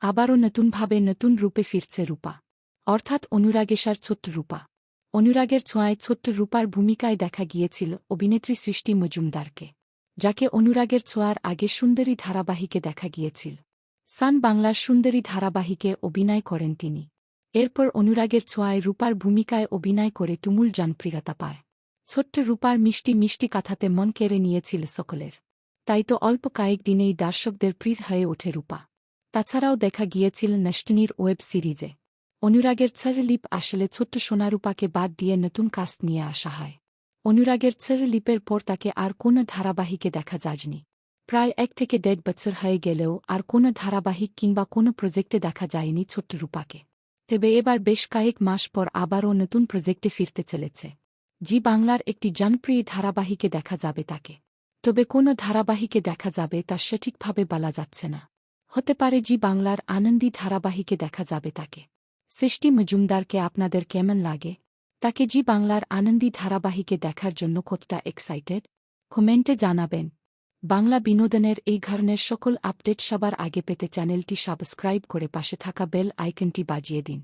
আবারও নতুনভাবে নতুন রূপে ফিরছে রূপা, অর্থাৎ অনুরাগেশার ছোট্ট রূপা। অনুরাগের ছোঁয়ায় ছোট্ট রূপার ভূমিকায় দেখা গিয়েছিল অভিনেত্রী সৃষ্টি মজুমদারকে, যাকে অনুরাগের ছোঁয়ার আগে সুন্দরী ধারাবাহিকে দেখা গিয়েছিল। সান বাংলার সুন্দরী ধারাবাহিকে অভিনয় করেন তিনি। এরপর অনুরাগের ছোঁয়ায় রূপার ভূমিকায় অভিনয় করে তুমুল জনপ্রিয়তা পায়। ছোট্ট রূপার মিষ্টি মিষ্টি কথাতে মন কেড়ে নিয়েছিল সকলের। তাই তো অল্প কয়েক দিনেই দর্শকদের প্রিয় হয়ে ওঠে রূপা। তাছাড়াও দেখা গিয়েছিল নষ্টনীর ওয়েব সিরিজে। অনুরাগের লিপ আসলে ছোট্ট সোনারূপাকে বাদ দিয়ে নতুন কাস্ট নিয়ে আসা হয়। অনুরাগের লিপের পর তাকে আর কোনো ধারাবাহিকে দেখা যায়নি। প্রায় 1 থেকে 1.5 বছর হয়ে গেলেও আর কোনো ধারাবাহিক কিংবা কোনো প্রজেক্টে দেখা যায়নি ছোট্ট রূপাকে। তবে এবার বেশ কয়েক মাস পর আবারও নতুন প্রজেক্টে ফিরতে চলেছে। জি বাংলার একটি জনপ্রিয় ধারাবাহিকে দেখা যাবে তাকে। তবে কোনো ধারাবাহিকে দেখা যাবে তা সঠিকভাবে বলা যাচ্ছে না। হতে পারে জি বাংলার আনন্দী ধারাবাহিকে দেখা যাবে তাকে। সৃষ্টি মজুমদারকে আপনাদের কেমন লাগে? তাকে জি বাংলার আনন্দী ধারাবাহিকে দেখার জন্য কতটা এক্সাইটেড? কমেন্টে জানাবেন। বাংলা বিনোদনের এই ধরনের সকল আপডেট সবার আগে পেতে চ্যানেলটি সাবস্ক্রাইব করে পাশে থাকা বেল আইকনটি বাজিয়ে দিন।